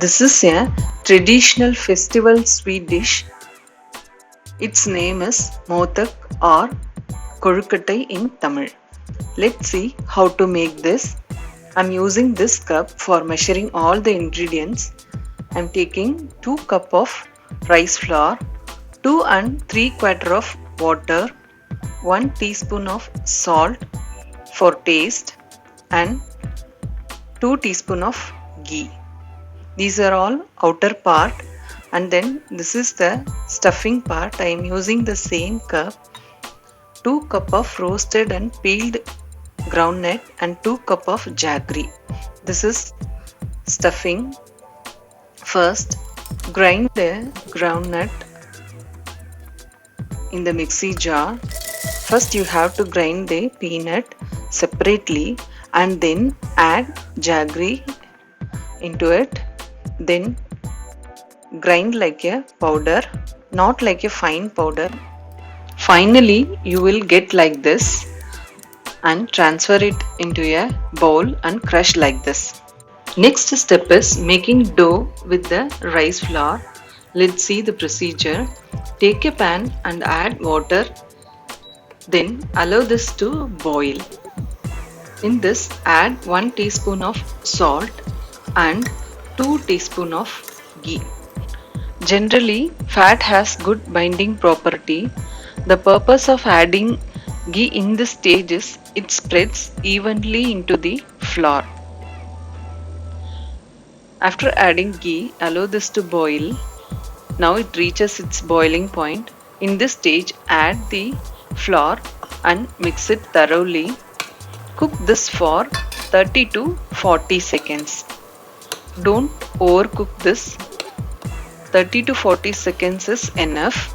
This is a traditional festival sweet dish. Its name is Modhak or Kozhukattai in Tamil. Let's see how to make this. I'm using this cup for measuring all the ingredients. I'm taking 2 cups of rice flour, 2 and 3 quarter of water, 1 teaspoon of salt for taste and 2 teaspoon of ghee. These are all outer part, and then this is the stuffing part. I am using the same cup, 2 cup of roasted and peeled groundnut and 2 cup of jaggery. This is stuffing. First, grind the groundnut in the mixie jar. First you have to grind the peanut separately and then add jaggery into it. Then grind like a powder, not like a fine powder. Finally you will get like this and transfer it into a bowl and crush like this. Next step is making dough with the rice flour. Let's see the procedure. Take a pan and add water. Then allow this to boil. In this add 1 teaspoon of salt and 2 teaspoon of ghee. Generally, fat has good binding property. The purpose of adding ghee in this stage is it spreads evenly into the flour. After adding ghee, allow this to boil. Now it reaches its boiling point. In this stage, add the flour and mix it thoroughly. Cook this for 30 to 40 seconds. Don't overcook this. 30 to 40 seconds is enough.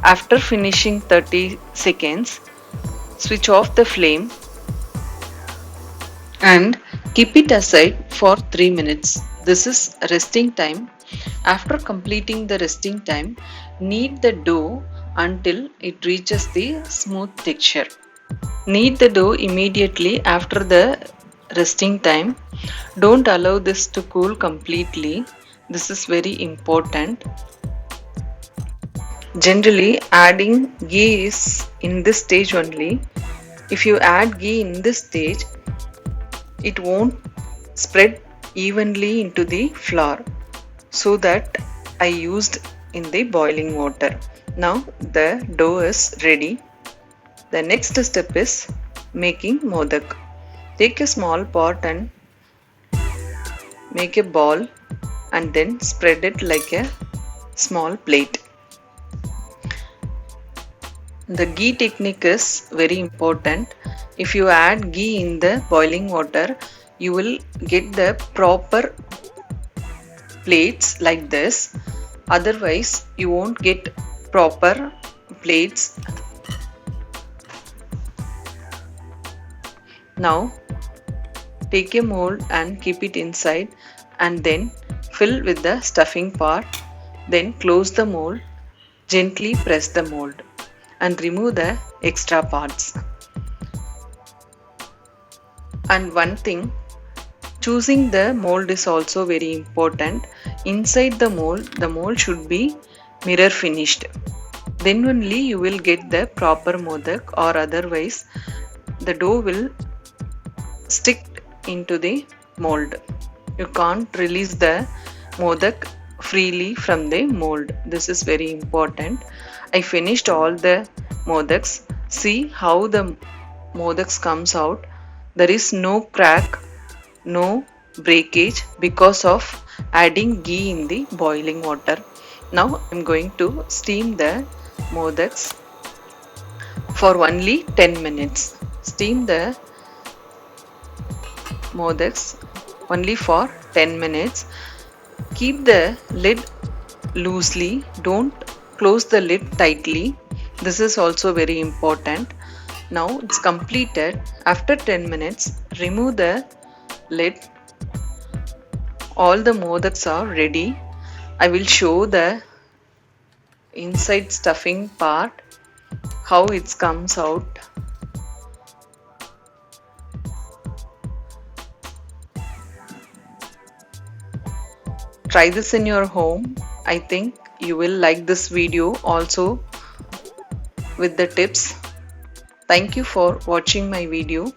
After finishing 30 seconds, switch off the flame and keep it aside for 3 minutes. This is resting time. After completing the resting time, knead the dough until it reaches the smooth texture. Knead the dough immediately after the resting time. Don't allow this to cool completely. This is very important. Generally, adding ghee is in this stage only. If you add ghee in this stage, it won't spread evenly into the flour. So that I used in the boiling water. Now the dough is ready. The next step is making modhak. Take a small pot and make a ball and then spread it like a small plate. The ghee technique is very important. If you add ghee in the boiling water, you will get the proper plates like this. Otherwise, you won't get proper plates. Now, take a mold and keep it inside and then fill with the stuffing part. Then close the mold. Gently press the mold and remove the extra parts. And one thing, choosing the mold is also very important. Inside the mold should be mirror finished. Then only you will get the proper modhak, or otherwise the dough will stick into the mold. You can't release the modhak freely from the mold. This is very important. I finished all the modhaks. See how the modhaks comes out. There is no crack, no breakage because of adding ghee in the boiling water. Now I am going to steam the modhaks for only 10 minutes. Steam the modhaks only for 10 minutes. Keep the lid loosely. Don't close the lid tightly. This is also very important. Now it's completed. After 10 minutes, remove the lid. All the modhaks are ready. I will show the inside stuffing part, how it comes out. Try this in your home. I think you will like this video also with the tips. Thank you for watching my video.